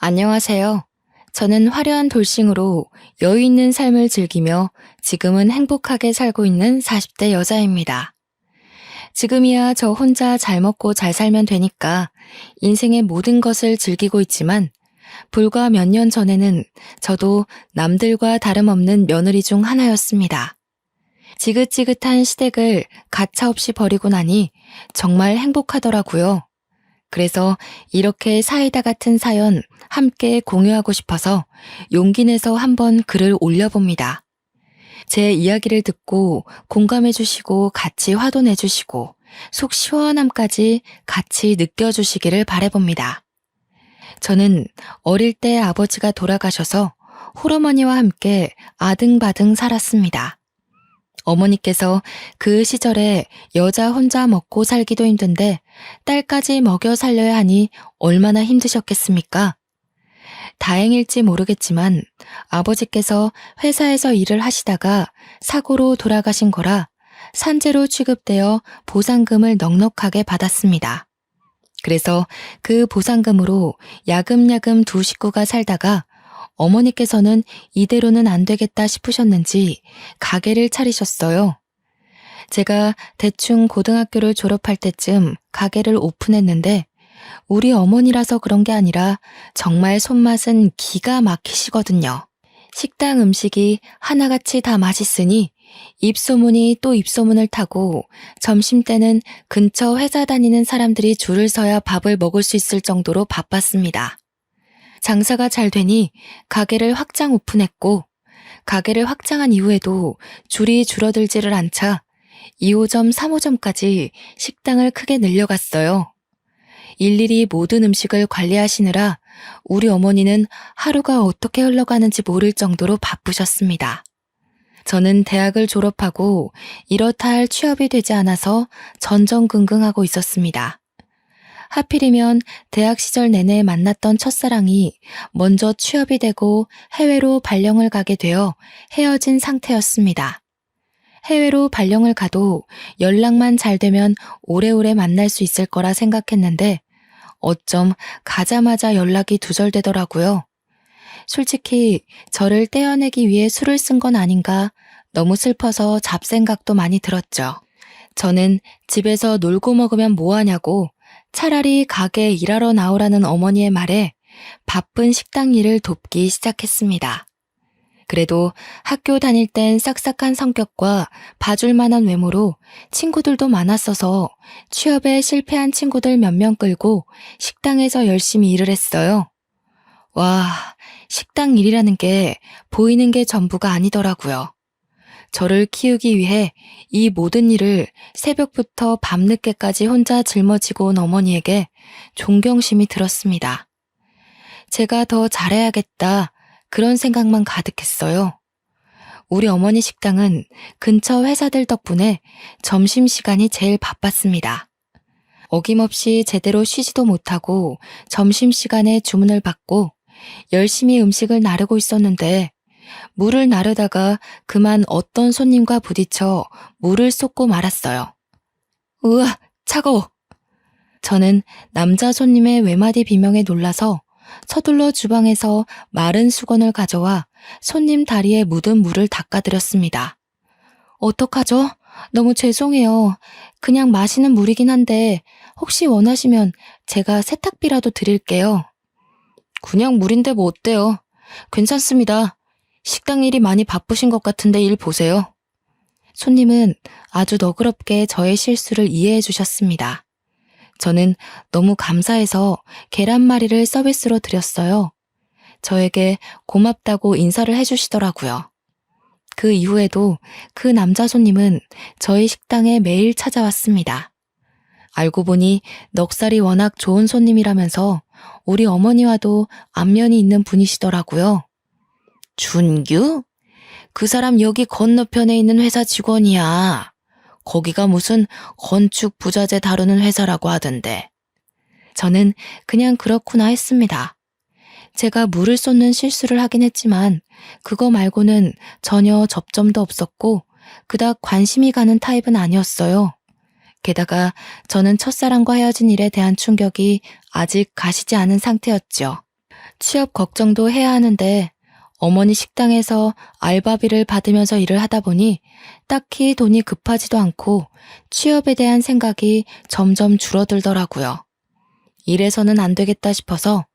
안녕하세요. 저는 화려한 돌싱으로 여유 있는 삶을 즐기며 지금은 행복하게 살고 있는 40대 여자입니다. 지금이야 저 혼자 잘 먹고 잘 살면 되니까 인생의 모든 것을 즐기고 있지만 불과 몇 년 전에는 저도 남들과 다름없는 며느리 중 하나였습니다. 지긋지긋한 시댁을 가차없이 버리고 나니 정말 행복하더라고요. 그래서 이렇게 사이다 같은 사연 함께 공유하고 싶어서 용기 내서 한번 글을 올려봅니다. 제 이야기를 듣고 공감해주시고 같이 화도내주시고 속 시원함까지 같이 느껴주시기를 바라봅니다. 저는 어릴 때 아버지가 돌아가셔서 홀어머니와 함께 아등바등 살았습니다. 어머니께서 그 시절에 여자 혼자 먹고 살기도 힘든데 딸까지 먹여 살려야 하니 얼마나 힘드셨겠습니까? 다행일지 모르겠지만 아버지께서 회사에서 일을 하시다가 사고로 돌아가신 거라 산재로 취급되어 보상금을 넉넉하게 받았습니다. 그래서 그 보상금으로 야금야금 두 식구가 살다가 어머니께서는 이대로는 안 되겠다 싶으셨는지 가게를 차리셨어요. 제가 대충 고등학교를 졸업할 때쯤 가게를 오픈했는데 우리 어머니라서 그런 게 아니라 정말 손맛은 기가 막히시거든요. 식당 음식이 하나같이 다 맛있으니 입소문이 또 입소문을 타고 점심때는 근처 회사 다니는 사람들이 줄을 서야 밥을 먹을 수 있을 정도로 바빴습니다. 장사가 잘 되니 가게를 확장 오픈했고 가게를 확장한 이후에도 줄이 줄어들지를 않자 2호점, 3호점까지 식당을 크게 늘려갔어요. 일일이 모든 음식을 관리하시느라 우리 어머니는 하루가 어떻게 흘러가는지 모를 정도로 바쁘셨습니다. 저는 대학을 졸업하고 이렇다 할 취업이 되지 않아서 전전긍긍하고 있었습니다. 하필이면 대학 시절 내내 만났던 첫사랑이 먼저 취업이 되고 해외로 발령을 가게 되어 헤어진 상태였습니다. 해외로 발령을 가도 연락만 잘 되면 오래오래 만날 수 있을 거라 생각했는데 어쩜 가자마자 연락이 두절되더라고요. 솔직히 저를 떼어내기 위해 술을 쓴 건 아닌가 너무 슬퍼서 잡생각도 많이 들었죠. 저는 집에서 놀고 먹으면 뭐하냐고 차라리 가게에 일하러 나오라는 어머니의 말에 바쁜 식당 일을 돕기 시작했습니다. 그래도 학교 다닐 땐 싹싹한 성격과 봐줄 만한 외모로 친구들도 많았어서 취업에 실패한 친구들 몇 명 끌고 식당에서 열심히 일을 했어요. 와, 식당 일이라는 게 보이는 게 전부가 아니더라고요. 저를 키우기 위해 이 모든 일을 새벽부터 밤늦게까지 혼자 짊어지고 온 어머니에게 존경심이 들었습니다. 제가 더 잘해야겠다 그런 생각만 가득했어요. 우리 어머니 식당은 근처 회사들 덕분에 점심시간이 제일 바빴습니다. 어김없이 제대로 쉬지도 못하고 점심시간에 주문을 받고 열심히 음식을 나르고 있었는데 물을 나르다가 그만 어떤 손님과 부딪혀 물을 쏟고 말았어요. 으아, 차가워. 저는 남자 손님의 외마디 비명에 놀라서 서둘러 주방에서 마른 수건을 가져와 손님 다리에 묻은 물을 닦아드렸습니다. 어떡하죠? 너무 죄송해요. 그냥 마시는 물이긴 한데 혹시 원하시면 제가 세탁비라도 드릴게요. 그냥 물인데 뭐 어때요? 괜찮습니다. 식당 일이 많이 바쁘신 것 같은데 일 보세요. 손님은 아주 너그럽게 저의 실수를 이해해 주셨습니다. 저는 너무 감사해서 계란말이를 서비스로 드렸어요. 저에게 고맙다고 인사를 해주시더라고요. 그 이후에도 그 남자 손님은 저희 식당에 매일 찾아왔습니다. 알고 보니 넉살이 워낙 좋은 손님이라면서 우리 어머니와도 안면이 있는 분이시더라고요. 준규? 그 사람 여기 건너편에 있는 회사 직원이야. 거기가 무슨 건축 부자재 다루는 회사라고 하던데. 저는 그냥 그렇구나 했습니다. 제가 물을 쏟는 실수를 하긴 했지만 그거 말고는 전혀 접점도 없었고 그닥 관심이 가는 타입은 아니었어요. 게다가 저는 첫사랑과 헤어진 일에 대한 충격이 아직 가시지 않은 상태였죠. 취업 걱정도 해야 하는데 어머니 식당에서 알바비를 받으면서 일을 하다 보니 딱히 돈이 급하지도 않고 취업에 대한 생각이 점점 줄어들더라고요. 이래서는 안 되겠다 싶어서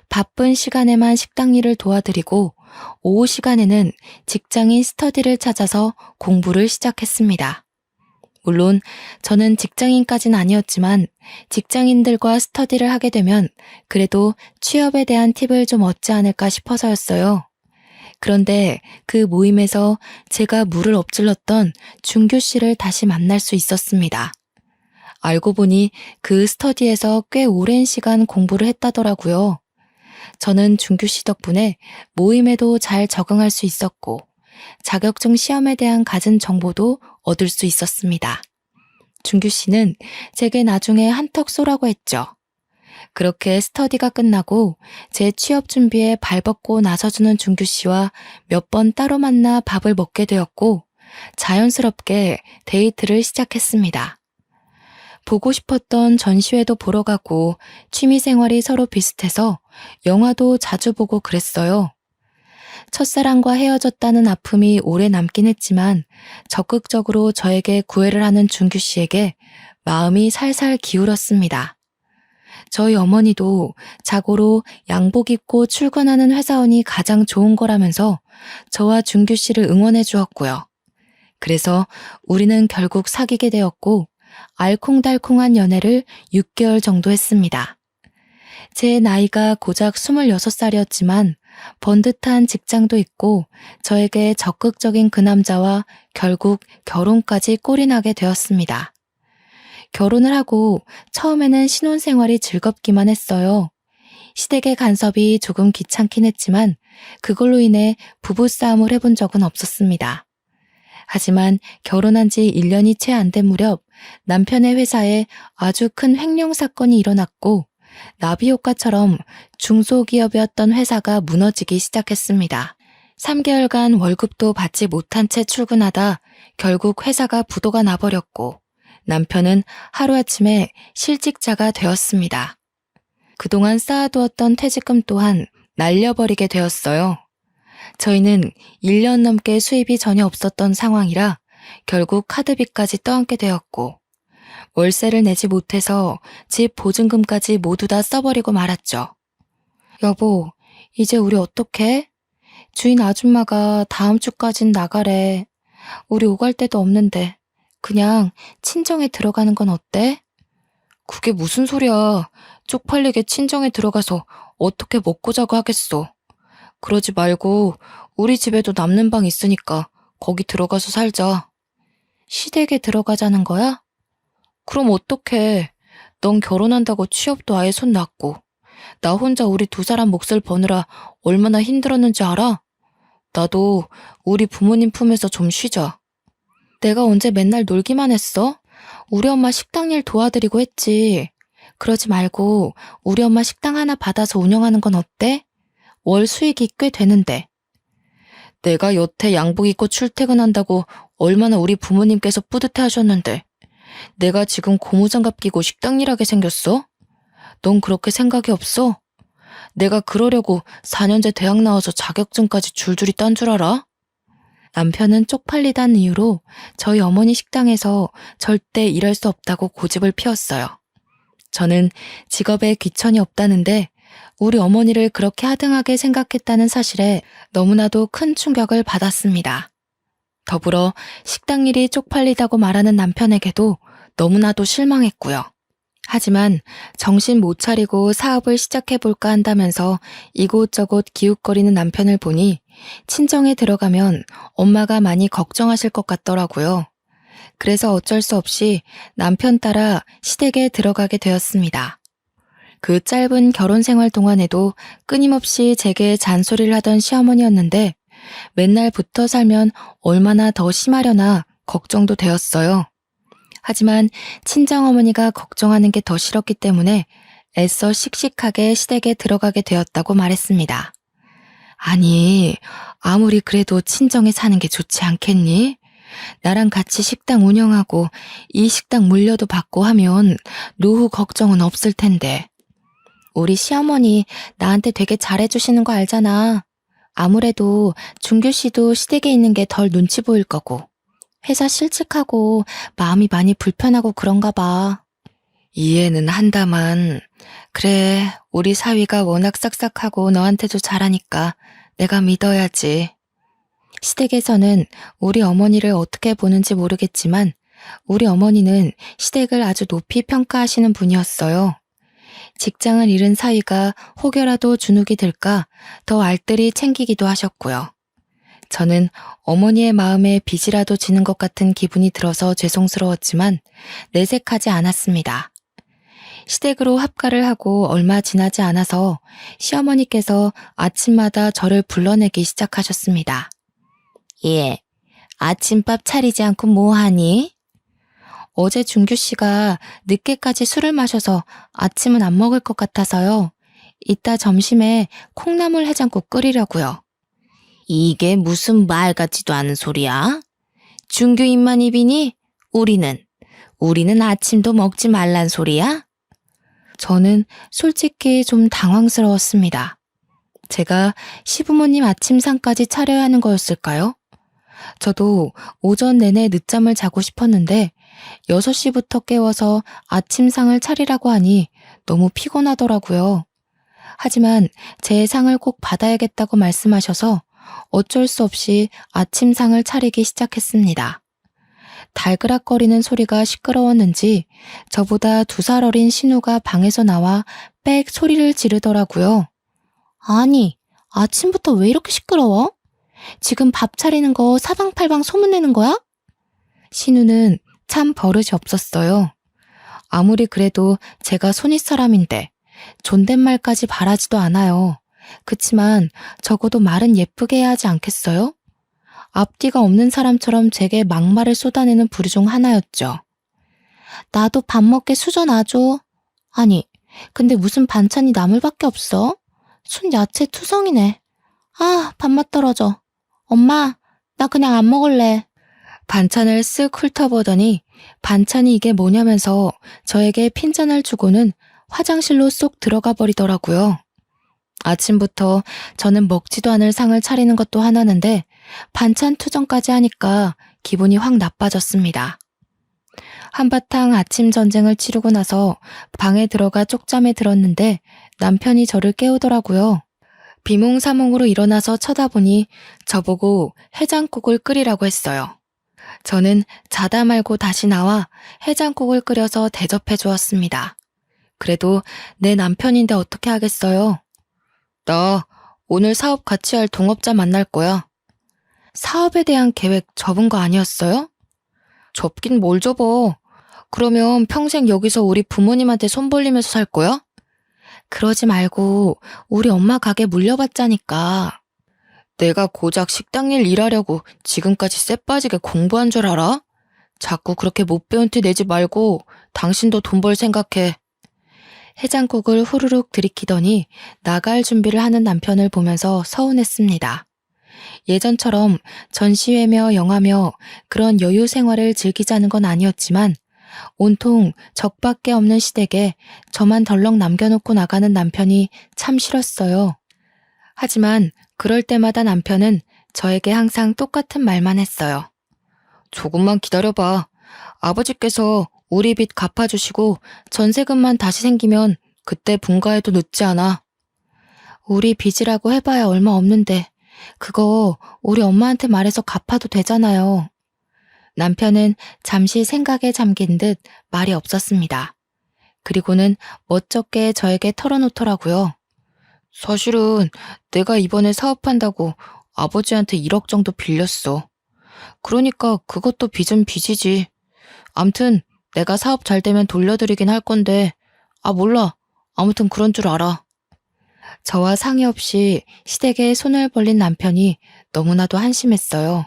바쁜 시간에만 식당 일을 도와드리고 오후 시간에는 직장인 스터디를 찾아서 공부를 시작했습니다. 물론 저는 직장인까지는 아니었지만 직장인들과 스터디를 하게 되면 그래도 취업에 대한 팁을 좀 얻지 않을까 싶어서였어요. 그런데 그 모임에서 제가 물을 엎질렀던 준규 씨를 다시 만날 수 있었습니다. 알고 보니 그 스터디에서 꽤 오랜 시간 공부를 했다더라고요. 저는 준규 씨 덕분에 모임에도 잘 적응할 수 있었고 자격증 시험에 대한 갖은 정보도 얻을 수 있었습니다. 준규 씨는 제게 나중에 한턱 쏘라고 했죠. 그렇게 스터디가 끝나고 제 취업 준비에 발벗고 나서주는 준규 씨와 몇 번 따로 만나 밥을 먹게 되었고 자연스럽게 데이트를 시작했습니다. 보고 싶었던 전시회도 보러 가고 취미생활이 서로 비슷해서 영화도 자주 보고 그랬어요. 첫사랑과 헤어졌다는 아픔이 오래 남긴 했지만 적극적으로 저에게 구애를 하는 준규 씨에게 마음이 살살 기울었습니다. 저희 어머니도 자고로 양복 입고 출근하는 회사원이 가장 좋은 거라면서 저와 준규 씨를 응원해 주었고요. 그래서 우리는 결국 사귀게 되었고 알콩달콩한 연애를 6개월 정도 했습니다. 제 나이가 고작 26살이었지만 번듯한 직장도 있고 저에게 적극적인 그 남자와 결국 결혼까지 꼴이 나게 되었습니다. 결혼을 하고 처음에는 신혼생활이 즐겁기만 했어요. 시댁의 간섭이 조금 귀찮긴 했지만 그걸로 인해 부부싸움을 해본 적은 없었습니다. 하지만 결혼한 지 1년이 채 안 된 무렵 남편의 회사에 아주 큰 횡령 사건이 일어났고 나비효과처럼 중소기업이었던 회사가 무너지기 시작했습니다. 3개월간 월급도 받지 못한 채 출근하다 결국 회사가 부도가 나버렸고 남편은 하루아침에 실직자가 되었습니다. 그동안 쌓아두었던 퇴직금 또한 날려버리게 되었어요. 저희는 1년 넘게 수입이 전혀 없었던 상황이라 결국 카드비까지 떠안게 되었고 월세를 내지 못해서 집 보증금까지 모두 다 써버리고 말았죠. 여보, 이제 우리 어떡해? 주인 아줌마가 다음 주까진 나가래. 우리 오갈 데도 없는데 그냥 친정에 들어가는 건 어때? 그게 무슨 소리야. 쪽팔리게 친정에 들어가서 어떻게 먹고 자고 하겠어. 그러지 말고 우리 집에도 남는 방 있으니까 거기 들어가서 살자. 시댁에 들어가자는 거야? 그럼 어떡해. 넌 결혼한다고 취업도 아예 손 놨고 나 혼자 우리 두 사람 몫을 버느라 얼마나 힘들었는지 알아? 나도 우리 부모님 품에서 좀 쉬자. 내가 언제 맨날 놀기만 했어? 우리 엄마 식당 일 도와드리고 했지. 그러지 말고 우리 엄마 식당 하나 받아서 운영하는 건 어때? 월 수익이 꽤 되는데. 내가 여태 양복 입고 출퇴근한다고 얼마나 우리 부모님께서 뿌듯해 하셨는데 내가 지금 고무장갑 끼고 식당 일하게 생겼어? 넌 그렇게 생각이 없어? 내가 그러려고 4년제 대학 나와서 자격증까지 줄줄이 딴 줄 알아? 남편은 쪽팔리다는 이유로 저희 어머니 식당에서 절대 일할 수 없다고 고집을 피웠어요. 저는 직업에 귀천이 없다는데 우리 어머니를 그렇게 하등하게 생각했다는 사실에 너무나도 큰 충격을 받았습니다. 더불어 식당 일이 쪽팔리다고 말하는 남편에게도 너무나도 실망했고요. 하지만 정신 못 차리고 사업을 시작해볼까 한다면서 이곳저곳 기웃거리는 남편을 보니 친정에 들어가면 엄마가 많이 걱정하실 것 같더라고요. 그래서 어쩔 수 없이 남편 따라 시댁에 들어가게 되었습니다. 그 짧은 결혼 생활 동안에도 끊임없이 제게 잔소리를 하던 시어머니였는데 맨날 붙어 살면 얼마나 더 심하려나 걱정도 되었어요. 하지만 친정어머니가 걱정하는 게 더 싫었기 때문에 애써 씩씩하게 시댁에 들어가게 되었다고 말했습니다. 아니, 아무리 그래도 친정에 사는 게 좋지 않겠니? 나랑 같이 식당 운영하고 이 식당 물려도 받고 하면 노후 걱정은 없을 텐데. 우리 시어머니 나한테 되게 잘해주시는 거 알잖아. 아무래도 준규 씨도 시댁에 있는 게 덜 눈치 보일 거고. 회사 실직하고 마음이 많이 불편하고 그런가 봐. 이해는 한다만, 그래, 우리 사위가 워낙 싹싹하고 너한테도 잘하니까 내가 믿어야지. 시댁에서는 우리 어머니를 어떻게 보는지 모르겠지만 우리 어머니는 시댁을 아주 높이 평가하시는 분이었어요. 직장을 잃은 사위가 혹여라도 주눅이 들까 더 알뜰히 챙기기도 하셨고요. 저는 어머니의 마음에 빚이라도 지는 것 같은 기분이 들어서 죄송스러웠지만 내색하지 않았습니다. 시댁으로 합가를 하고 얼마 지나지 않아서 시어머니께서 아침마다 저를 불러내기 시작하셨습니다. 예, 아침밥 차리지 않고 뭐하니? 어제 준규 씨가 늦게까지 술을 마셔서 아침은 안 먹을 것 같아서요. 이따 점심에 콩나물 해장국 끓이려고요. 이게 무슨 말 같지도 않은 소리야? 준규 입만 입이니? 우리는 아침도 먹지 말란 소리야? 저는 솔직히 좀 당황스러웠습니다. 제가 시부모님 아침상까지 차려야 하는 거였을까요? 저도 오전 내내 늦잠을 자고 싶었는데 6시부터 깨워서 아침상을 차리라고 하니 너무 피곤하더라고요. 하지만 제 상을 꼭 받아야겠다고 말씀하셔서 어쩔 수 없이 아침상을 차리기 시작했습니다. 달그락거리는 소리가 시끄러웠는지 저보다 2살 어린 신우가 방에서 나와 빽 소리를 지르더라고요. 아니, 아침부터 왜 이렇게 시끄러워? 지금 밥 차리는 거 사방팔방 소문내는 거야? 신우는 참 버릇이 없었어요. 아무리 그래도 제가 손윗사람인데 존댓말까지 바라지도 않아요. 그치만 적어도 말은 예쁘게 해야 하지 않겠어요? 앞뒤가 없는 사람처럼 제게 막말을 쏟아내는 부류 중 하나였죠. 나도 밥 먹게 수저 놔줘. 아니, 근데 무슨 반찬이 나물밖에 없어? 순 야채 투성이네. 아, 밥맛 떨어져. 엄마, 나 그냥 안 먹을래. 반찬을 쓱 훑어보더니 반찬이 이게 뭐냐면서 저에게 핀잔을 주고는 화장실로 쏙 들어가 버리더라고요. 아침부터 저는 먹지도 않을 상을 차리는 것도 하나는데 반찬 투정까지 하니까 기분이 확 나빠졌습니다. 한바탕 아침 전쟁을 치르고 나서 방에 들어가 쪽잠에 들었는데 남편이 저를 깨우더라고요. 비몽사몽으로 일어나서 쳐다보니 저보고 해장국을 끓이라고 했어요. 저는 자다 말고 다시 나와 해장국을 끓여서 대접해 주었습니다. 그래도 내 남편인데 어떻게 하겠어요? 나 오늘 사업 같이 할 동업자 만날 거야. 사업에 대한 계획 접은 거 아니었어요? 접긴 뭘 접어. 그러면 평생 여기서 우리 부모님한테 손 벌리면서 살 거야? 그러지 말고 우리 엄마 가게 물려받자니까. 내가 고작 식당 일 일하려고 지금까지 쎄빠지게 공부한 줄 알아? 자꾸 그렇게 못 배운 티 내지 말고 당신도 돈 벌 생각해. 해장국을 후루룩 들이키더니 나갈 준비를 하는 남편을 보면서 서운했습니다. 예전처럼 전시회며 영화며 그런 여유 생활을 즐기자는 건 아니었지만 온통 적밖에 없는 시댁에 저만 덜렁 남겨놓고 나가는 남편이 참 싫었어요. 하지만 그럴 때마다 남편은 저에게 항상 똑같은 말만 했어요. 조금만 기다려봐. 아버지께서 우리 빚 갚아주시고 전세금만 다시 생기면 그때 분가해도 늦지 않아. 우리 빚이라고 해봐야 얼마 없는데 그거 우리 엄마한테 말해서 갚아도 되잖아요. 남편은 잠시 생각에 잠긴 듯 말이 없었습니다. 그리고는 멋쩍게 저에게 털어놓더라고요. 사실은 내가 이번에 사업한다고 아버지한테 1억 정도 빌렸어. 그러니까 그것도 빚은 빚이지. 암튼 내가 사업 잘 되면 돌려드리긴 할 건데 몰라. 아무튼 그런 줄 알아. 저와 상의 없이 시댁에 손을 벌린 남편이 너무나도 한심했어요.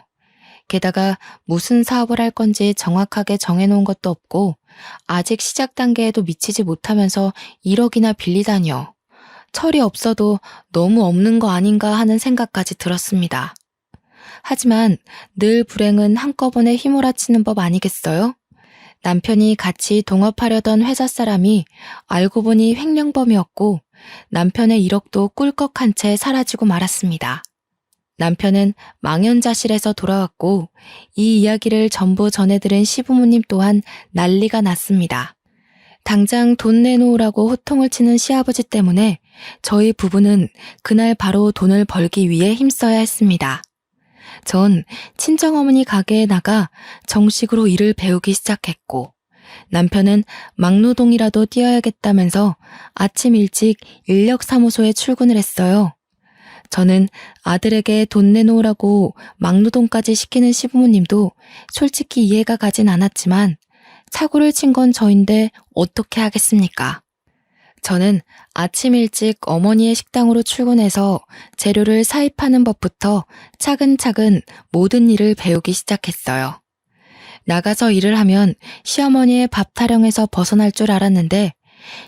게다가 무슨 사업을 할 건지 정확하게 정해놓은 것도 없고 아직 시작 단계에도 미치지 못하면서 1억이나 빌리다니요. 철이 없어도 너무 없는 거 아닌가 하는 생각까지 들었습니다. 하지만 늘 불행은 한꺼번에 휘몰아치는 법 아니겠어요? 남편이 같이 동업하려던 회사 사람이 알고 보니 횡령범이었고 남편의 1억도 꿀꺽한 채 사라지고 말았습니다. 남편은 망연자실해서 돌아왔고 이 이야기를 전부 전해들은 시부모님 또한 난리가 났습니다. 당장 돈 내놓으라고 호통을 치는 시아버지 때문에 저희 부부는 그날 바로 돈을 벌기 위해 힘써야 했습니다. 전 친정어머니 가게에 나가 정식으로 일을 배우기 시작했고 남편은 막노동이라도 뛰어야겠다면서 아침 일찍 인력사무소에 출근을 했어요. 저는 아들에게 돈 내놓으라고 막노동까지 시키는 시부모님도 솔직히 이해가 가진 않았지만 사고를 친 건 저인데 어떻게 하겠습니까? 저는 아침 일찍 어머니의 식당으로 출근해서 재료를 사입하는 법부터 차근차근 모든 일을 배우기 시작했어요. 나가서 일을 하면 시어머니의 밥 타령에서 벗어날 줄 알았는데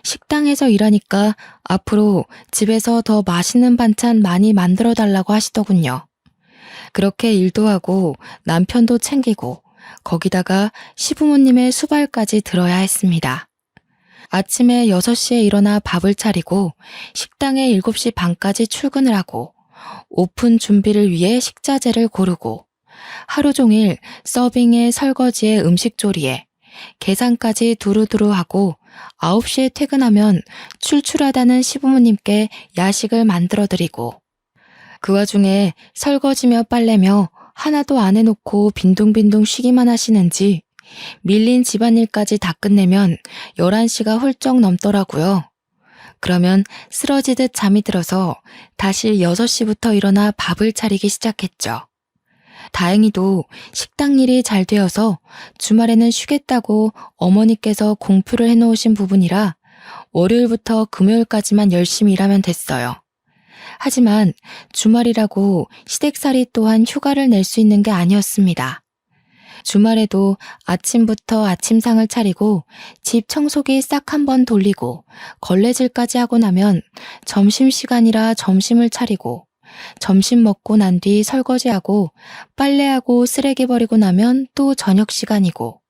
식당에서 일하니까 앞으로 집에서 더 맛있는 반찬 많이 만들어 달라고 하시더군요. 그렇게 일도 하고 남편도 챙기고 거기다가 시부모님의 수발까지 들어야 했습니다. 아침에 6시에 일어나 밥을 차리고 식당에 7시 반까지 출근을 하고 오픈 준비를 위해 식자재를 고르고 하루 종일 서빙에 설거지에 음식 조리에 계산까지 두루두루 하고 9시에 퇴근하면 출출하다는 시부모님께 야식을 만들어드리고 그 와중에 설거지며 빨래며 하나도 안 해놓고 빈둥빈둥 쉬기만 하시는지 밀린 집안일까지 다 끝내면 11시가 훌쩍 넘더라고요. 그러면 쓰러지듯 잠이 들어서 다시 6시부터 일어나 밥을 차리기 시작했죠. 다행히도 식당 일이 잘 되어서 주말에는 쉬겠다고 어머니께서 공표를 해놓으신 부분이라 월요일부터 금요일까지만 열심히 일하면 됐어요. 하지만 주말이라고 시댁살이 또한 휴가를 낼 수 있는 게 아니었습니다. 주말에도 아침부터 아침상을 차리고 집 청소기 싹 한번 돌리고 걸레질까지 하고 나면 점심시간이라 점심을 차리고 점심 먹고 난 뒤 설거지하고 빨래하고 쓰레기 버리고 나면 또 저녁 시간이고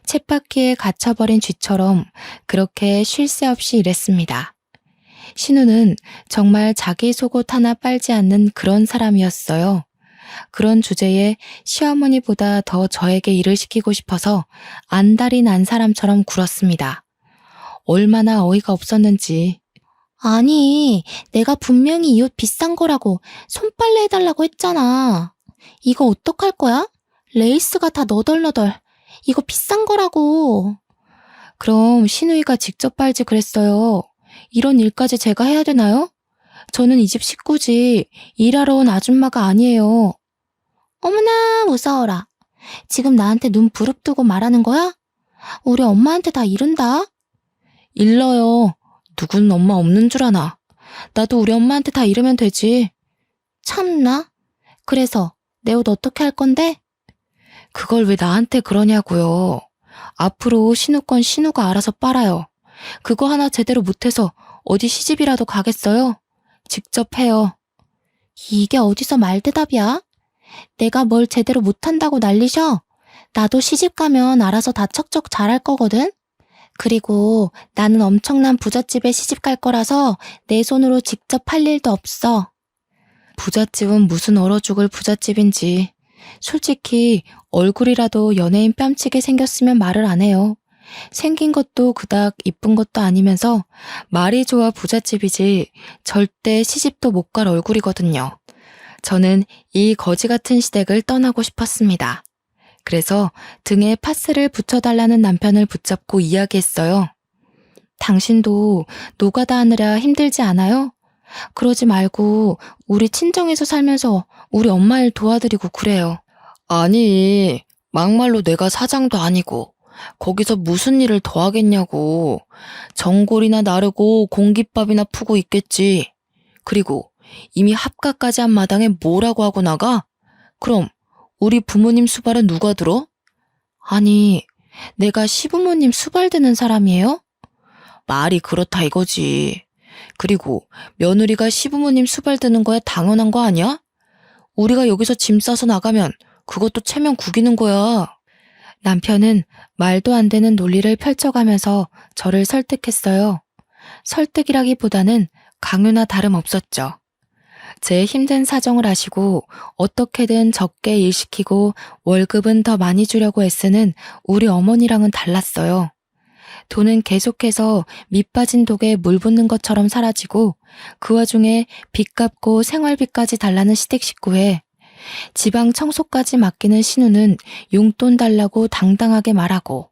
쳇바퀴에 갇혀버린 쥐처럼 그렇게 쉴 새 없이 일했습니다. 신우는 정말 자기 속옷 하나 빨지 않는 그런 사람이었어요. 그런 주제에 시어머니보다 더 저에게 일을 시키고 싶어서 안달이 난 사람처럼 굴었습니다. 얼마나 어이가 없었는지. 아니, 내가 분명히 이 옷 비싼 거라고 손빨래 해달라고 했잖아. 이거 어떡할 거야? 레이스가 다 너덜너덜. 이거 비싼 거라고. 그럼 신우이가 직접 빨지 그랬어요. 이런 일까지 제가 해야 되나요? 저는 이 집 식구지 일하러 온 아줌마가 아니에요. 어머나, 무서워라. 지금 나한테 눈 부릅뜨고 말하는 거야? 우리 엄마한테 다 이른다. 일러요. 누군 엄마 없는 줄 아나. 나도 우리 엄마한테 다 이러면 되지. 참나? 그래서 내 옷 어떻게 할 건데? 그걸 왜 나한테 그러냐고요. 앞으로 신우 건 신우가 알아서 빨아요. 그거 하나 제대로 못해서 어디 시집이라도 가겠어요? 직접 해요. 이게 어디서 말대답이야? 내가 뭘 제대로 못한다고 난리셔? 나도 시집 가면 알아서 다 척척 잘할 거거든? 그리고 나는 엄청난 부잣집에 시집 갈 거라서 내 손으로 직접 할 일도 없어. 부잣집은 무슨 얼어 죽을 부잣집인지. 솔직히 얼굴이라도 연예인 뺨치게 생겼으면 말을 안 해요. 생긴 것도 그닥 이쁜 것도 아니면서 말이 좋아 부잣집이지 절대 시집도 못 갈 얼굴이거든요. 저는 이 거지 같은 시댁을 떠나고 싶었습니다. 그래서 등에 파스를 붙여달라는 남편을 붙잡고 이야기했어요. 당신도 노가다 하느라 힘들지 않아요? 그러지 말고 우리 친정에서 살면서 우리 엄마 일 도와드리고 그래요. 아니, 막말로 내가 사장도 아니고 거기서 무슨 일을 더 하겠냐고. 전골이나 나르고 공깃밥이나 푸고 있겠지. 그리고 이미 합가까지 한 마당에 뭐라고 하고 나가? 그럼 우리 부모님 수발은 누가 들어? 아니, 내가 시부모님 수발 드는 사람이에요? 말이 그렇다 이거지. 그리고 며느리가 시부모님 수발 드는 거야 당연한 거 아니야? 우리가 여기서 짐 싸서 나가면 그것도 체면 구기는 거야. 남편은 말도 안 되는 논리를 펼쳐가면서 저를 설득했어요. 설득이라기보다는 강요나 다름없었죠. 제 힘든 사정을 아시고 어떻게든 적게 일시키고 월급은 더 많이 주려고 애쓰는 우리 어머니랑은 달랐어요. 돈은 계속해서 밑 빠진 독에 물 붓는 것처럼 사라지고 그 와중에 빚 갚고 생활비까지 달라는 시댁 식구에 지방 청소까지 맡기는 신우는 용돈 달라고 당당하게 말하고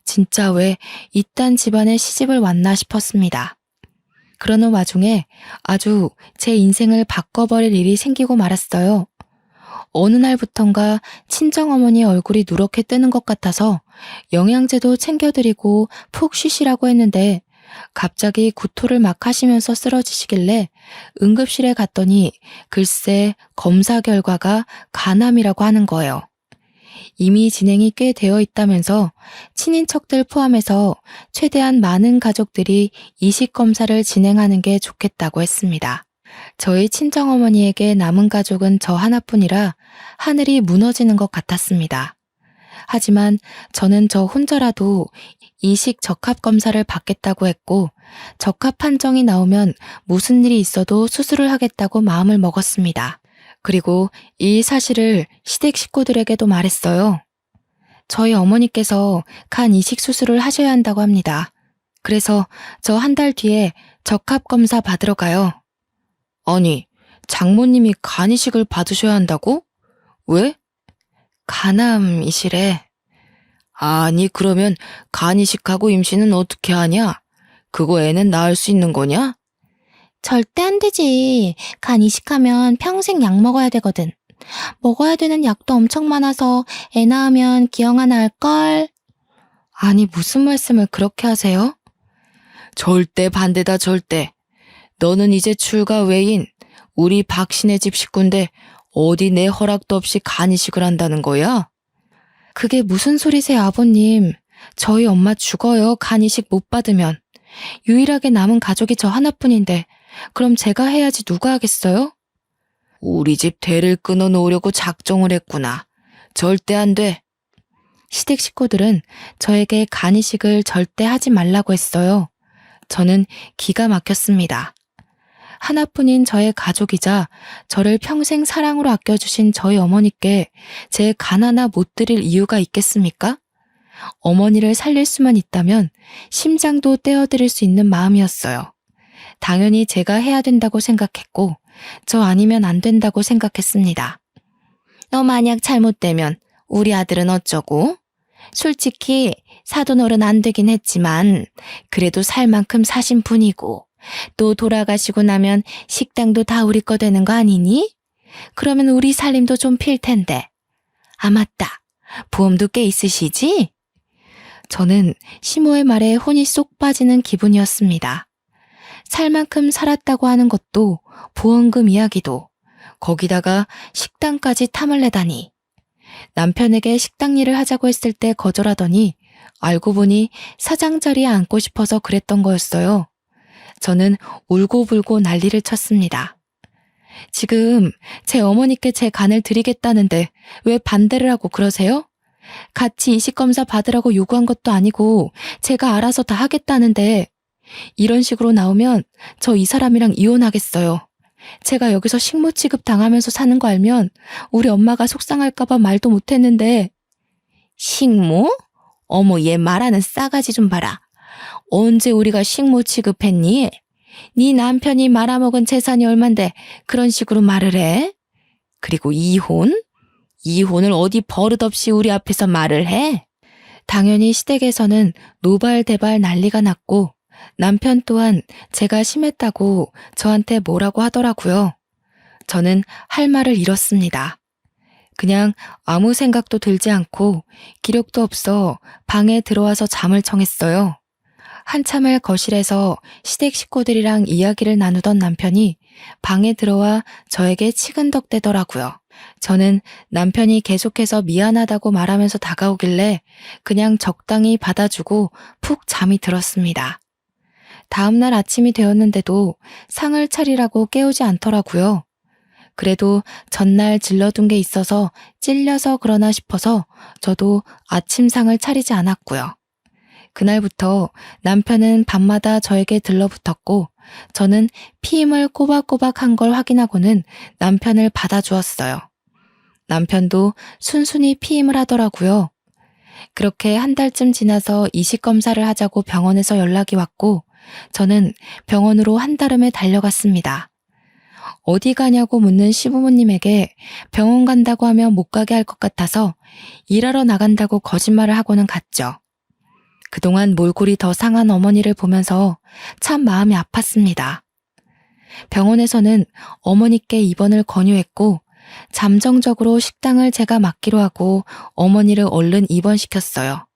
진짜 왜 이딴 집안에 시집을 왔나 싶었습니다. 그러는 와중에 아주 제 인생을 바꿔버릴 일이 생기고 말았어요. 어느 날부턴가 친정어머니 얼굴이 누렇게 뜨는 것 같아서 영양제도 챙겨드리고 푹 쉬시라고 했는데 갑자기 구토를 막 하시면서 쓰러지시길래 응급실에 갔더니 글쎄 검사 결과가 간암이라고 하는 거예요. 이미 진행이 꽤 되어 있다면서 친인척들 포함해서 최대한 많은 가족들이 이식 검사를 진행하는 게 좋겠다고 했습니다. 저희 친정어머니에게 남은 가족은 저 하나뿐이라 하늘이 무너지는 것 같았습니다. 하지만 저는 저 혼자라도 이식 적합 검사를 받겠다고 했고 적합 판정이 나오면 무슨 일이 있어도 수술을 하겠다고 마음을 먹었습니다. 그리고 이 사실을 시댁 식구들에게도 말했어요. 저희 어머니께서 간 이식 수술을 하셔야 한다고 합니다. 그래서 저 한 달 뒤에 적합 검사 받으러 가요. 아니, 장모님이 간 이식을 받으셔야 한다고? 왜? 간암이시래. 아니, 그러면 간 이식하고 임신은 어떻게 하냐? 그거 애는 낳을 수 있는 거냐? 절대 안 되지. 간 이식하면 평생 약 먹어야 되거든. 먹어야 되는 약도 엄청 많아서 애 낳으면 기형아 나을걸. 아니, 무슨 말씀을 그렇게 하세요? 절대 반대다, 절대. 너는 이제 출가 외인, 우리 박신의 집 식구인데 어디 내 허락도 없이 간 이식을 한다는 거야? 그게 무슨 소리세요, 아버님. 저희 엄마 죽어요, 간 이식 못 받으면. 유일하게 남은 가족이 저 하나뿐인데 그럼 제가 해야지 누가 하겠어요? 우리 집 대를 끊어놓으려고 작정을 했구나. 절대 안 돼. 시댁 식구들은 저에게 간 이식을 절대 하지 말라고 했어요. 저는 기가 막혔습니다. 하나뿐인 저의 가족이자 저를 평생 사랑으로 아껴주신 저희 어머니께 제 간 하나 못 드릴 이유가 있겠습니까? 어머니를 살릴 수만 있다면 심장도 떼어드릴 수 있는 마음이었어요. 당연히 제가 해야 된다고 생각했고 저 아니면 안 된다고 생각했습니다. 너 만약 잘못되면 우리 아들은 어쩌고? 솔직히 사돈어른 안 되긴 했지만 그래도 살 만큼 사신 분이고 또 돌아가시고 나면 식당도 다 우리 거 되는 거 아니니? 그러면 우리 살림도 좀 필 텐데. 아 맞다. 보험도 꽤 있으시지? 저는 시모의 말에 혼이 쏙 빠지는 기분이었습니다. 살 만큼 살았다고 하는 것도 보험금 이야기도 거기다가 식당까지 탐을 내다니. 남편에게 식당 일을 하자고 했을 때 거절하더니 알고 보니 사장 자리에 앉고 싶어서 그랬던 거였어요. 저는 울고불고 난리를 쳤습니다. 지금 제 어머니께 제 간을 드리겠다는데 왜 반대를 하고 그러세요? 같이 이식검사 받으라고 요구한 것도 아니고 제가 알아서 다 하겠다는데 이런 식으로 나오면 저 이 사람이랑 이혼하겠어요. 제가 여기서 식모 취급 당하면서 사는 거 알면 우리 엄마가 속상할까봐 말도 못했는데. 식모? 어머 얘 말하는 싸가지 좀 봐라. 언제 우리가 식모 취급했니? 네 남편이 말아먹은 재산이 얼만데 그런 식으로 말을 해? 그리고 이혼? 이혼을 어디 버릇없이 우리 앞에서 말을 해? 당연히 시댁에서는 노발대발 난리가 났고 남편 또한 제가 심했다고 저한테 뭐라고 하더라고요. 저는 할 말을 잃었습니다. 그냥 아무 생각도 들지 않고 기력도 없어 방에 들어와서 잠을 청했어요. 한참을 거실에서 시댁 식구들이랑 이야기를 나누던 남편이 방에 들어와 저에게 치근덕대더라고요. 저는 남편이 계속해서 미안하다고 말하면서 다가오길래 그냥 적당히 받아주고 푹 잠이 들었습니다. 다음날 아침이 되었는데도 상을 차리라고 깨우지 않더라고요. 그래도 전날 질러둔 게 있어서 찔려서 그러나 싶어서 저도 아침상을 차리지 않았고요. 그날부터 남편은 밤마다 저에게 들러붙었고 저는 피임을 꼬박꼬박 한 걸 확인하고는 남편을 받아주었어요. 남편도 순순히 피임을 하더라고요. 그렇게 한 달쯤 지나서 이식 검사를 하자고 병원에서 연락이 왔고 저는 병원으로 한달음에 달려갔습니다. 어디 가냐고 묻는 시부모님에게 병원 간다고 하면 못 가게 할 것 같아서 일하러 나간다고 거짓말을 하고는 갔죠. 그동안 몰골이 더 상한 어머니를 보면서 참 마음이 아팠습니다. 병원에서는 어머니께 입원을 권유했고 잠정적으로 식당을 제가 맡기로 하고 어머니를 얼른 입원시켰어요.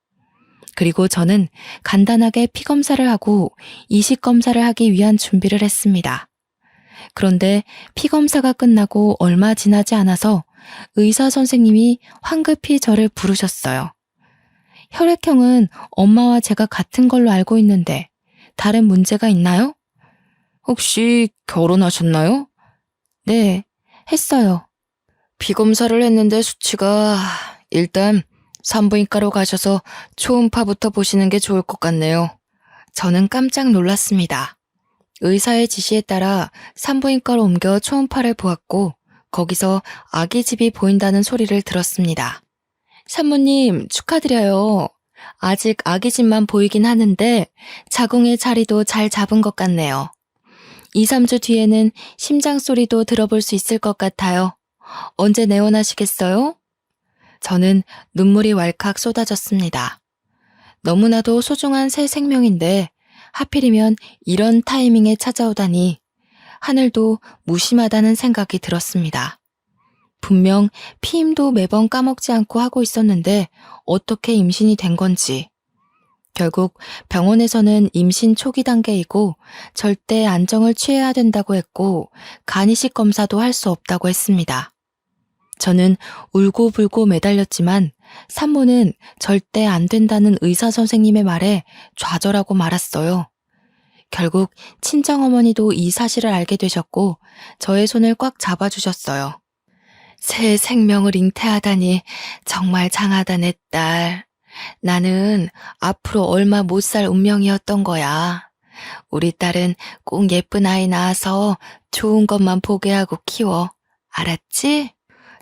그리고 저는 간단하게 피검사를 하고 이식검사를 하기 위한 준비를 했습니다. 그런데 피검사가 끝나고 얼마 지나지 않아서 의사 선생님이 황급히 저를 부르셨어요. 혈액형은 엄마와 제가 같은 걸로 알고 있는데 다른 문제가 있나요? 혹시 결혼하셨나요? 네, 했어요. 피검사를 했는데 수치가 일단 산부인과로 가셔서 초음파부터 보시는 게 좋을 것 같네요. 저는 깜짝 놀랐습니다. 의사의 지시에 따라 산부인과로 옮겨 초음파를 보았고 거기서 아기집이 보인다는 소리를 들었습니다. 산모님 축하드려요. 아직 아기집만 보이긴 하는데 자궁의 자리도 잘 잡은 것 같네요. 2, 3주 뒤에는 심장 소리도 들어볼 수 있을 것 같아요. 언제 내원하시겠어요? 저는 눈물이 왈칵 쏟아졌습니다. 너무나도 소중한 새 생명인데 하필이면 이런 타이밍에 찾아오다니 하늘도 무심하다는 생각이 들었습니다. 분명 피임도 매번 까먹지 않고 하고 있었는데 어떻게 임신이 된 건지. 결국 병원에서는 임신 초기 단계이고 절대 안정을 취해야 된다고 했고 간이식 검사도 할 수 없다고 했습니다. 저는 울고불고 매달렸지만 산모는 절대 안 된다는 의사 선생님의 말에 좌절하고 말았어요. 결국 친정어머니도 이 사실을 알게 되셨고 저의 손을 꽉 잡아주셨어요. 새 생명을 잉태하다니 정말 장하다 내 딸. 나는 앞으로 얼마 못 살 운명이었던 거야. 우리 딸은 꼭 예쁜 아이 낳아서 좋은 것만 보게 하고 키워. 알았지?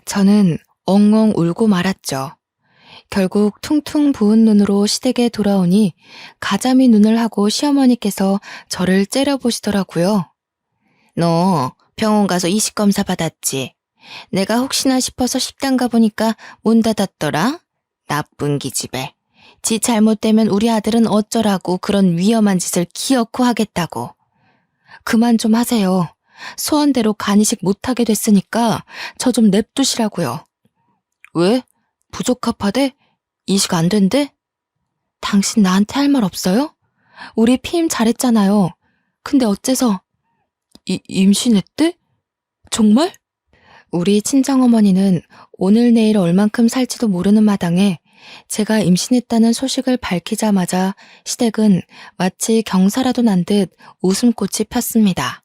저는 엉엉 울고 말았죠. 결국 퉁퉁 부은 눈으로 시댁에 돌아오니 가자미 눈을 하고 시어머니께서 저를 째려보시더라고요. 너 병원 가서 이식검사 받았지? 내가 혹시나 싶어서 식당 가보니까 문 닫았더라? 나쁜 기집애. 지 잘못되면 우리 아들은 어쩌라고 그런 위험한 짓을 기어코 하겠다고. 그만 좀 하세요. 소원대로 간이식 못하게 됐으니까 저 좀 냅두시라고요. 왜? 부적합하대? 이식 안 된대? 당신 나한테 할 말 없어요? 우리 피임 잘했잖아요. 근데 어째서 임신했대? 정말? 우리 친정어머니는 오늘 내일 얼만큼 살지도 모르는 마당에 제가 임신했다는 소식을 밝히자마자 시댁은 마치 경사라도 난 듯 웃음꽃이 폈습니다.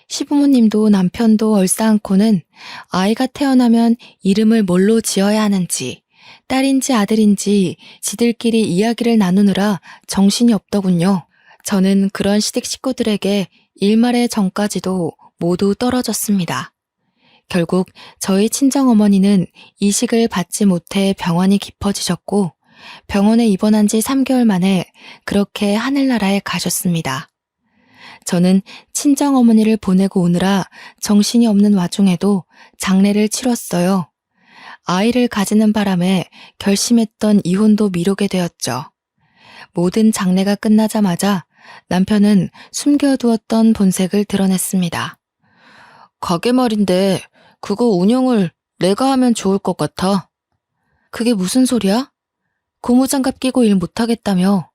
시부모님도 남편도 얼싸안고는 아이가 태어나면 이름을 뭘로 지어야 하는지, 딸인지 아들인지 지들끼리 이야기를 나누느라 정신이 없더군요. 저는 그런 시댁 식구들에게 일말의 정까지도 모두 떨어졌습니다. 결국 저희 친정어머니는 이식을 받지 못해 병원이 깊어지셨고 병원에 입원한 지 3개월 만에 그렇게 하늘나라에 가셨습니다. 저는 친정어머니를 보내고 오느라 정신이 없는 와중에도 장례를 치렀어요. 아이를 가지는 바람에 결심했던 이혼도 미루게 되었죠. 모든 장례가 끝나자마자 남편은 숨겨두었던 본색을 드러냈습니다. 가게 말인데 그거 운영을 내가 하면 좋을 것 같아. 그게 무슨 소리야? 고무장갑 끼고 일 못하겠다며.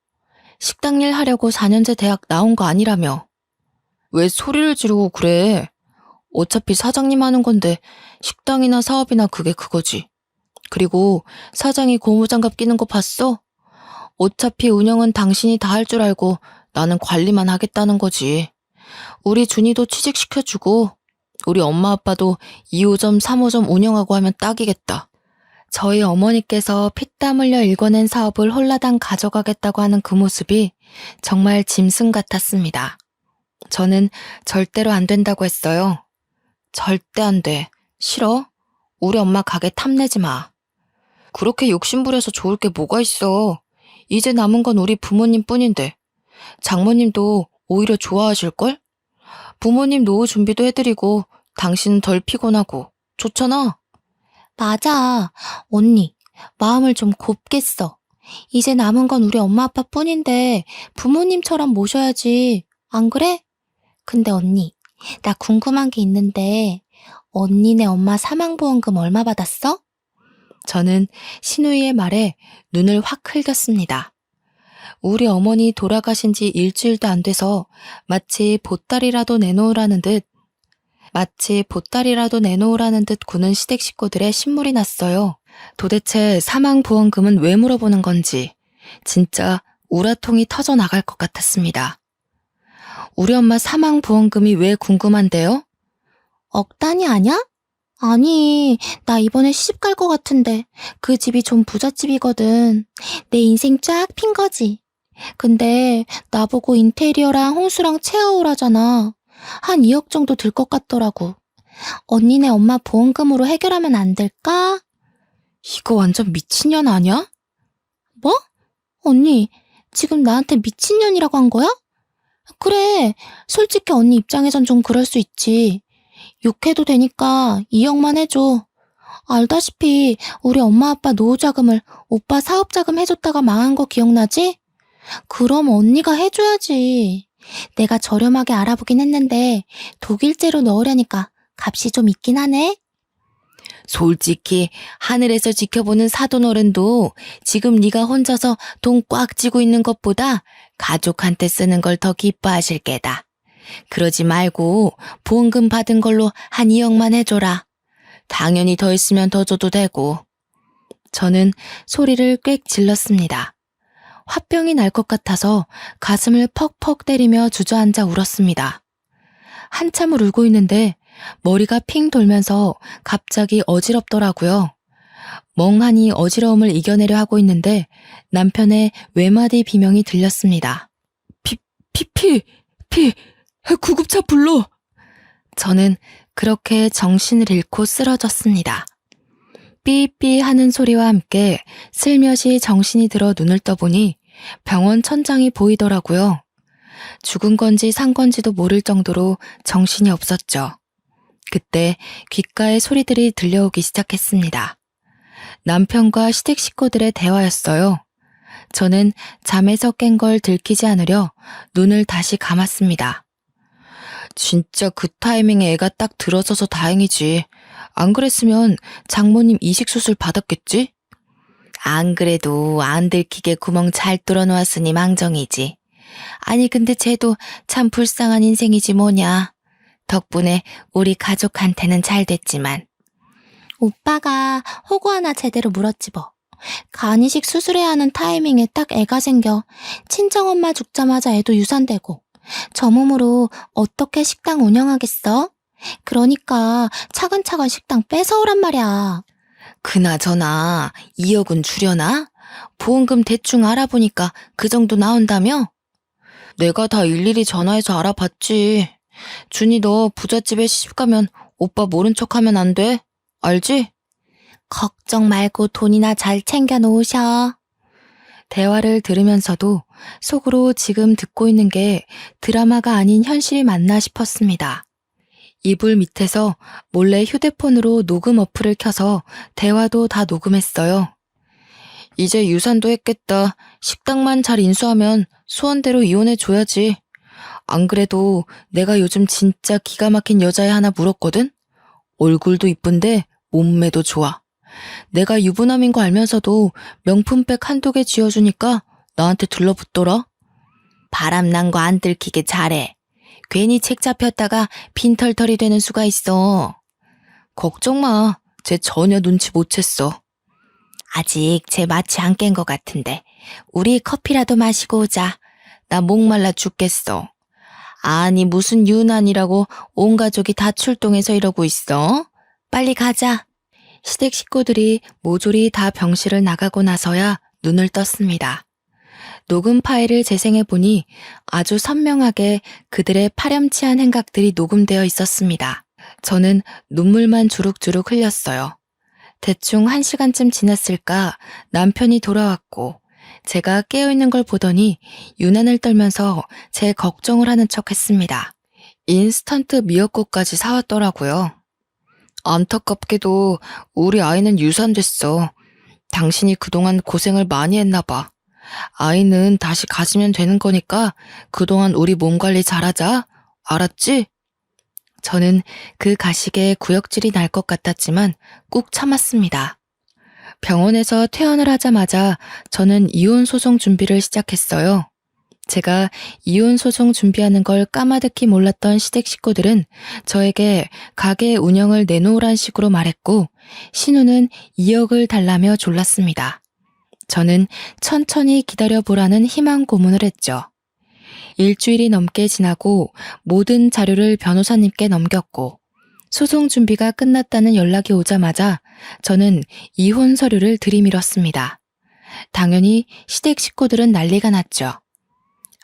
식당 일 하려고 4년제 대학 나온 거 아니라며. 왜 소리를 지르고 그래? 어차피 사장님 하는 건데 식당이나 사업이나 그게 그거지. 그리고 사장이 고무장갑 끼는 거 봤어? 어차피 운영은 당신이 다 할 줄 알고 나는 관리만 하겠다는 거지. 우리 준이도 취직시켜주고 우리 엄마 아빠도 2호점 3호점 운영하고 하면 딱이겠다. 저희 어머니께서 피땀 흘려 일궈낸 사업을 홀라당 가져가겠다고 하는 그 모습이 정말 짐승 같았습니다. 저는 절대로 안 된다고 했어요. 절대 안 돼. 싫어? 우리 엄마 가게 탐내지 마. 그렇게 욕심부려서 좋을 게 뭐가 있어. 이제 남은 건 우리 부모님 뿐인데. 장모님도 오히려 좋아하실걸? 부모님 노후 준비도 해드리고 당신은 덜 피곤하고 좋잖아. 맞아. 언니, 마음을 좀 곱게 써. 이제 남은 건 우리 엄마 아빠 뿐인데 부모님처럼 모셔야지. 안 그래? 근데 언니, 나 궁금한 게 있는데 언니네 엄마 사망보험금 얼마 받았어? 저는 신우이의 말에 눈을 확 흘겼습니다. 우리 어머니 돌아가신 지 일주일도 안 돼서 마치 보따리라도 내놓으라는 듯 구는 시댁 식구들의 신물이 났어요. 도대체 사망보험금은 왜 물어보는 건지 진짜 우라통이 터져 나갈 것 같았습니다. 우리 엄마 사망보험금이 왜 궁금한데요? 억 단위 아냐? 아니, 나 이번에 시집 갈 것 같은데 그 집이 좀 부잣집이거든. 내 인생 쫙 핀 거지. 근데 나보고 인테리어랑 홍수랑 체어오라잖아. 한 2억 정도 들 것 같더라고. 언니네 엄마 보험금으로 해결하면 안 될까? 이거 완전 미친년 아냐? 뭐? 언니, 지금 나한테 미친년이라고 한 거야? 그래, 솔직히 언니 입장에선 좀 그럴 수 있지. 욕해도 되니까 2억만 해줘. 알다시피 우리 엄마 아빠 노후자금을 오빠 사업자금 해줬다가 망한 거 기억나지? 그럼 언니가 해줘야지. 내가 저렴하게 알아보긴 했는데 독일제로 넣으려니까 값이 좀 있긴 하네. 솔직히 하늘에서 지켜보는 사돈어른도 지금 네가 혼자서 돈 꽉 쥐고 있는 것보다 가족한테 쓰는 걸 더 기뻐하실 게다. 그러지 말고 보험금 받은 걸로 한 2억만 해줘라. 당연히 더 있으면 더 줘도 되고. 저는 소리를 꽥 질렀습니다. 화병이 날 것 같아서 가슴을 퍽퍽 때리며 주저앉아 울었습니다. 한참을 울고 있는데 머리가 핑 돌면서 갑자기 어지럽더라고요. 멍하니 어지러움을 이겨내려 하고 있는데 남편의 외마디 비명이 들렸습니다. 구급차 불러! 저는 그렇게 정신을 잃고 쓰러졌습니다. 삐삐 하는 소리와 함께 슬며시 정신이 들어 눈을 떠보니 병원 천장이 보이더라고요. 죽은 건지 산 건지도 모를 정도로 정신이 없었죠. 그때 귓가에 소리들이 들려오기 시작했습니다. 남편과 시댁 식구들의 대화였어요. 저는 잠에서 깬 걸 들키지 않으려 눈을 다시 감았습니다. 진짜 그 타이밍에 애가 딱 들어서서 다행이지. 안 그랬으면 장모님 이식수술 받았겠지? 안 그래도 안 들키게 구멍 잘 뚫어놓았으니 망정이지. 아니 근데 쟤도 참 불쌍한 인생이지 뭐냐. 덕분에 우리 가족한테는 잘 됐지만. 오빠가 호구 하나 제대로 물었지 뭐. 간이식 수술해야 하는 타이밍에 딱 애가 생겨. 친정엄마 죽자마자 애도 유산되고. 저 몸으로 어떻게 식당 운영하겠어? 그러니까 차근차근 식당 뺏어오란 말이야. 그나저나 2억은 주려나? 보험금 대충 알아보니까 그 정도 나온다며? 내가 다 일일이 전화해서 알아봤지. 준이 너 부잣집에 시집가면 오빠 모른 척하면 안 돼. 알지? 걱정 말고 돈이나 잘 챙겨 놓으셔. 대화를 들으면서도 속으로 지금 듣고 있는 게 드라마가 아닌 현실이 맞나 싶었습니다. 이불 밑에서 몰래 휴대폰으로 녹음 어플을 켜서 대화도 다 녹음했어요. 이제 유산도 했겠다. 식당만 잘 인수하면 소원대로 이혼해줘야지. 안 그래도 내가 요즘 진짜 기가 막힌 여자애 하나 물었거든? 얼굴도 이쁜데 몸매도 좋아. 내가 유부남인 거 알면서도 명품백 한두 개 쥐어주니까 나한테 들러붙더라. 바람난 거 안 들키게 잘해. 괜히 책 잡혔다가 빈털털이 되는 수가 있어. 걱정 마. 쟤 전혀 눈치 못 챘어. 아직 쟤 마취 안 깬 거 같은데 우리 커피라도 마시고 오자. 나 목말라 죽겠어. 아니 무슨 유난이라고 온 가족이 다 출동해서 이러고 있어. 빨리 가자. 시댁 식구들이 모조리 다 병실을 나가고 나서야 눈을 떴습니다. 녹음 파일을 재생해보니 아주 선명하게 그들의 파렴치한 행각들이 녹음되어 있었습니다. 저는 눈물만 주룩주룩 흘렸어요. 대충 1시간쯤 지났을까 남편이 돌아왔고 제가 깨어있는 걸 보더니 유난을 떨면서 제 걱정을 하는 척 했습니다. 인스턴트 미역국까지 사왔더라고요. 안타깝게도 우리 아이는 유산됐어. 당신이 그동안 고생을 많이 했나 봐. 아이는 다시 가지면 되는 거니까 그동안 우리 몸 관리 잘하자. 알았지? 저는 그 가식에 구역질이 날 것 같았지만 꾹 참았습니다. 병원에서 퇴원을 하자마자 저는 이혼 소송 준비를 시작했어요. 제가 이혼 소송 준비하는 걸 까마득히 몰랐던 시댁 식구들은 저에게 가게 운영을 내놓으란 식으로 말했고 신우는 2억을 달라며 졸랐습니다. 저는 천천히 기다려보라는 희망 고문을 했죠. 일주일이 넘게 지나고 모든 자료를 변호사님께 넘겼고 소송 준비가 끝났다는 연락이 오자마자 저는 이혼 서류를 들이밀었습니다. 당연히 시댁 식구들은 난리가 났죠.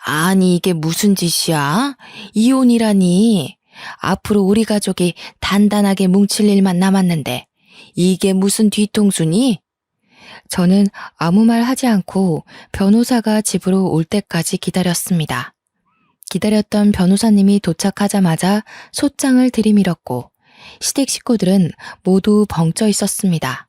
아니 이게 무슨 짓이야? 이혼이라니. 앞으로 우리 가족이 단단하게 뭉칠 일만 남았는데 이게 무슨 뒤통수니? 저는 아무 말 하지 않고 변호사가 집으로 올 때까지 기다렸습니다. 기다렸던 변호사님이 도착하자마자 소장을 들이밀었고 시댁 식구들은 모두 벙쪄 있었습니다.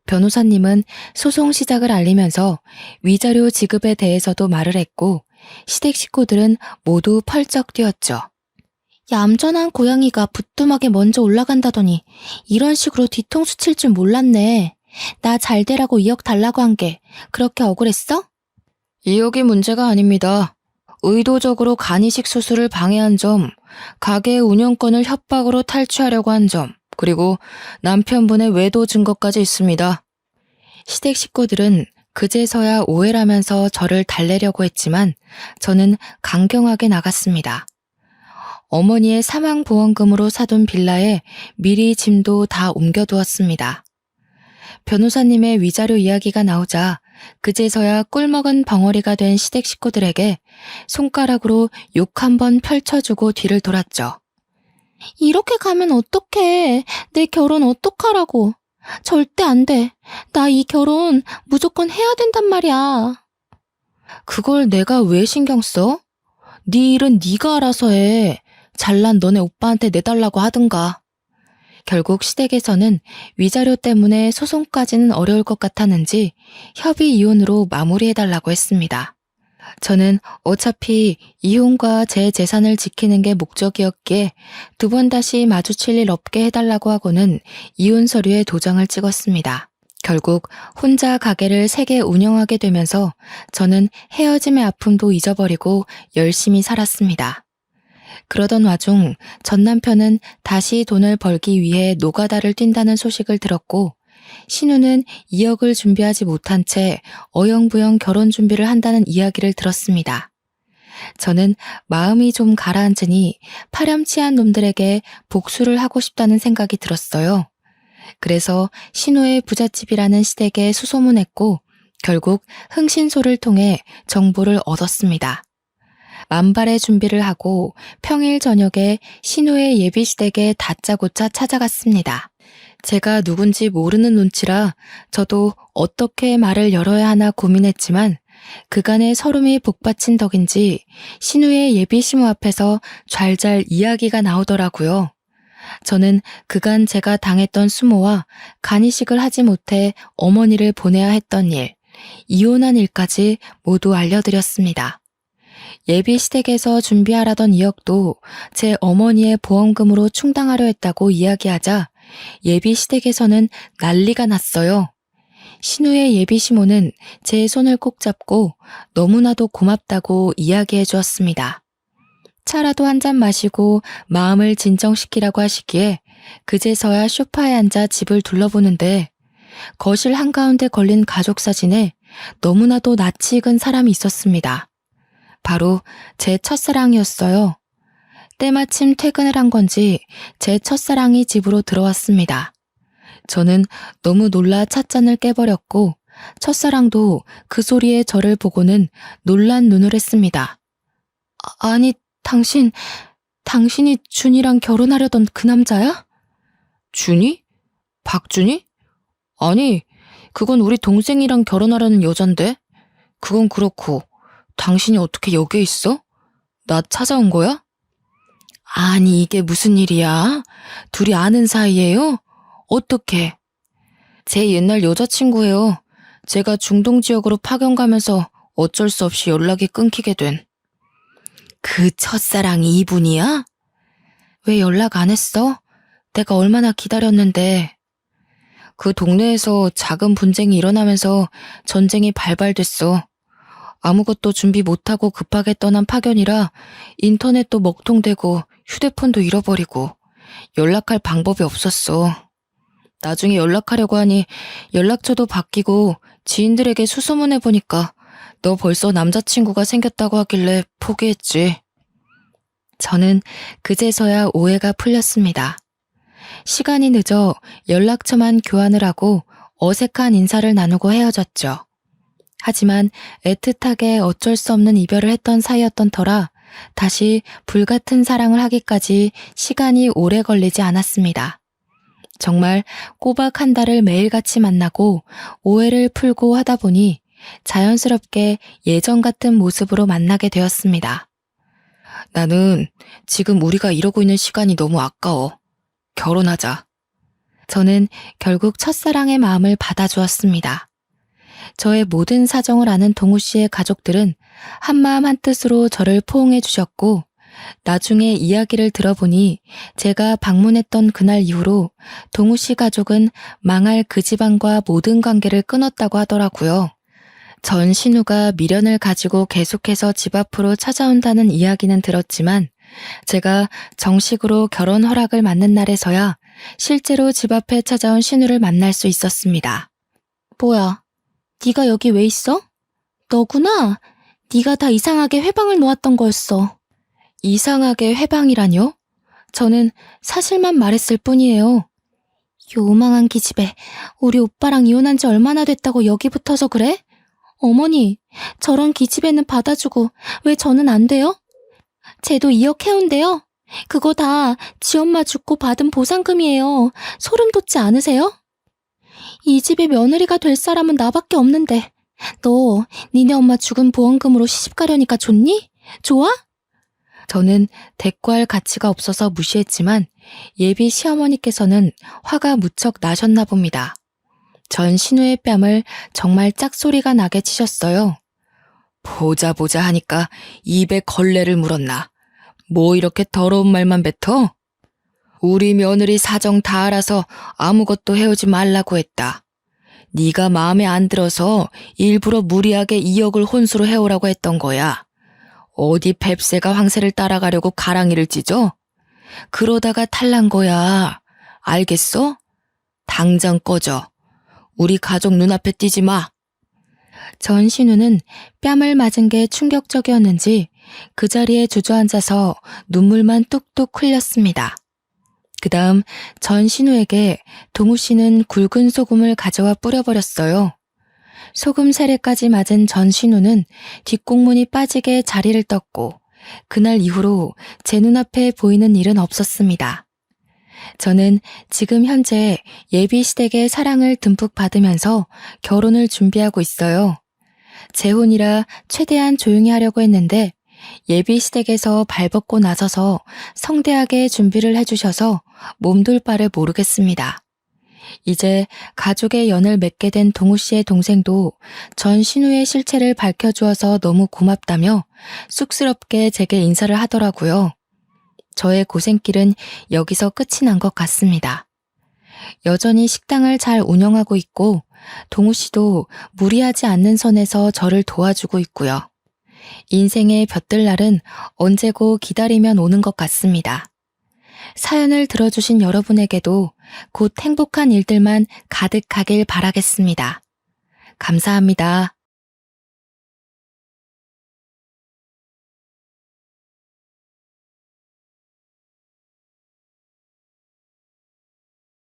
변호사님은 소송 시작을 알리면서 위자료 지급에 대해서도 말을 했고 시댁 식구들은 모두 펄쩍 뛰었죠. 얌전한 고양이가 부뚜막에 먼저 올라간다더니 이런 식으로 뒤통수 칠 줄 몰랐네. 나 잘 되라고 2억 달라고 한 게 그렇게 억울했어? 2억이 문제가 아닙니다. 의도적으로 간이식 수술을 방해한 점, 가게 운영권을 협박으로 탈취하려고 한 점, 그리고 남편분의 외도 증거까지 있습니다. 시댁 식구들은 그제서야 오해라면서 저를 달래려고 했지만 저는 강경하게 나갔습니다. 어머니의 사망보험금으로 사둔 빌라에 미리 짐도 다 옮겨두었습니다. 변호사님의 위자료 이야기가 나오자 그제서야 꿀먹은 벙어리가 된 시댁 식구들에게 손가락으로 욕 한번 펼쳐주고 뒤를 돌았죠. 이렇게 가면 어떡해. 내 결혼 어떡하라고. 절대 안 돼. 나 이 결혼 무조건 해야 된단 말이야. 그걸 내가 왜 신경 써? 네 일은 네가 알아서 해. 잘난 너네 오빠한테 내달라고 하든가. 결국 시댁에서는 위자료 때문에 소송까지는 어려울 것 같았는지 협의 이혼으로 마무리해달라고 했습니다. 저는 어차피 이혼과 제 재산을 지키는 게 목적이었기에 2번 다시 마주칠 일 없게 해달라고 하고는 이혼 서류에 도장을 찍었습니다. 결국 혼자 가게를 3개 운영하게 되면서 저는 헤어짐의 아픔도 잊어버리고 열심히 살았습니다. 그러던 와중 전 남편은 다시 돈을 벌기 위해 노가다를 뛴다는 소식을 들었고 신우는 2억을 준비하지 못한 채 어영부영 결혼 준비를 한다는 이야기를 들었습니다. 저는 마음이 좀 가라앉으니 파렴치한 놈들에게 복수를 하고 싶다는 생각이 들었어요. 그래서 신우의 부잣집이라는 시댁에 수소문했고 결국 흥신소를 통해 정보를 얻었습니다. 만발의 준비를 하고 평일 저녁에 신우의 예비시댁에 다짜고짜 찾아갔습니다. 제가 누군지 모르는 눈치라 저도 어떻게 말을 열어야 하나 고민했지만 그간의 서름이 복받친 덕인지 신우의 예비시모 앞에서 잘잘 이야기가 나오더라고요. 저는 그간 제가 당했던 수모와 간이식을 하지 못해 어머니를 보내야 했던 일, 이혼한 일까지 모두 알려드렸습니다. 예비 시댁에서 준비하라던 2억도 제 어머니의 보험금으로 충당하려 했다고 이야기하자 예비 시댁에서는 난리가 났어요. 신우의 예비 시모는 제 손을 꼭 잡고 너무나도 고맙다고 이야기해 주었습니다. 차라도 한 잔 마시고 마음을 진정시키라고 하시기에 그제서야 소파에 앉아 집을 둘러보는데 거실 한가운데 걸린 가족 사진에 너무나도 낯이 익은 사람이 있었습니다. 바로 제 첫사랑이었어요. 때마침 퇴근을 한 건지 제 첫사랑이 집으로 들어왔습니다. 저는 너무 놀라 찻잔을 깨버렸고 첫사랑도 그 소리에 저를 보고는 놀란 눈을 했습니다. 아니, 당신이 준이랑 결혼하려던 그 남자야? 준이? 박준이? 아니, 그건 우리 동생이랑 결혼하려는 여잔데? 그건 그렇고, 당신이 어떻게 여기에 있어? 나 찾아온 거야? 아니, 이게 무슨 일이야? 둘이 아는 사이예요? 어떻게? 제 옛날 여자친구예요. 제가 중동 지역으로 파견 가면서 어쩔 수 없이 연락이 끊기게 된. 그 첫사랑이 이분이야? 왜 연락 안 했어? 내가 얼마나 기다렸는데. 그 동네에서 작은 분쟁이 일어나면서 전쟁이 발발됐어. 아무것도 준비 못하고 급하게 떠난 파견이라 인터넷도 먹통되고 휴대폰도 잃어버리고 연락할 방법이 없었어. 나중에 연락하려고 하니 연락처도 바뀌고 지인들에게 수소문해보니까 너 벌써 남자친구가 생겼다고 하길래 포기했지. 저는 그제서야 오해가 풀렸습니다. 시간이 늦어 연락처만 교환을 하고 어색한 인사를 나누고 헤어졌죠. 하지만 애틋하게 어쩔 수 없는 이별을 했던 사이였던 터라 다시 불같은 사랑을 하기까지 시간이 오래 걸리지 않았습니다. 정말 꼬박 한 달을 매일같이 만나고 오해를 풀고 하다 보니 자연스럽게 예전 같은 모습으로 만나게 되었습니다. 나는 지금 우리가 이러고 있는 시간이 너무 아까워. 결혼하자. 저는 결국 첫사랑의 마음을 받아주었습니다. 저의 모든 사정을 아는 동우 씨의 가족들은 한마음 한뜻으로 저를 포옹해 주셨고 나중에 이야기를 들어보니 제가 방문했던 그날 이후로 동우 씨 가족은 망할 그 집안과 모든 관계를 끊었다고 하더라고요. 전 신우가 미련을 가지고 계속해서 집 앞으로 찾아온다는 이야기는 들었지만 제가 정식으로 결혼 허락을 받는 날에서야 실제로 집 앞에 찾아온 신우를 만날 수 있었습니다. 뭐야, 네가 여기 왜 있어? 너구나. 네가 다 이상하게 회방을 놓았던 거였어. 이상하게 회방이라뇨? 저는 사실만 말했을 뿐이에요. 요망한 기집애, 우리 오빠랑 이혼한 지 얼마나 됐다고 여기 붙어서 그래? 어머니, 저런 기집애는 받아주고 왜 저는 안 돼요? 쟤도 2억 해운대요. 그거 다 지 엄마 죽고 받은 보상금이에요. 소름 돋지 않으세요? 이 집의 며느리가 될 사람은 나밖에 없는데 너 니네 엄마 죽은 보험금으로 시집 가려니까 좋니? 좋아? 저는 대꾸할 가치가 없어서 무시했지만 예비 시어머니께서는 화가 무척 나셨나 봅니다. 전 신우의 뺨을 정말 짝소리가 나게 치셨어요. 보자 하니까 입에 걸레를 물었나. 뭐 이렇게 더러운 말만 뱉어? 우리 며느리 사정 다 알아서 아무것도 해오지 말라고 했다. 네가 마음에 안 들어서 일부러 무리하게 2억을 혼수로 해오라고 했던 거야. 어디 뱁새가 황새를 따라가려고 가랑이를 찢어? 그러다가 탈난 거야. 알겠어? 당장 꺼져. 우리 가족 눈앞에 띄지 마. 전 신우는 뺨을 맞은 게 충격적이었는지 그 자리에 주저앉아서 눈물만 뚝뚝 흘렸습니다. 그 다음 전 신우에게 동우 씨는 굵은 소금을 가져와 뿌려버렸어요. 소금 세례까지 맞은 전 신우는 뒷공문이 빠지게 자리를 떴고 그날 이후로 제 눈앞에 보이는 일은 없었습니다. 저는 지금 현재 예비 시댁의 사랑을 듬뿍 받으면서 결혼을 준비하고 있어요. 재혼이라 최대한 조용히 하려고 했는데 예비 시댁에서 발벗고 나서서 성대하게 준비를 해주셔서 몸둘 바를 모르겠습니다. 이제 가족의 연을 맺게 된 동우 씨의 동생도 전 신우의 실체를 밝혀주어서 너무 고맙다며 쑥스럽게 제게 인사를 하더라고요. 저의 고생길은 여기서 끝이 난 것 같습니다. 여전히 식당을 잘 운영하고 있고 동우 씨도 무리하지 않는 선에서 저를 도와주고 있고요. 인생의 볕들 날은 언제고 기다리면 오는 것 같습니다. 사연을 들어주신 여러분에게도 곧 행복한 일들만 가득하길 바라겠습니다. 감사합니다.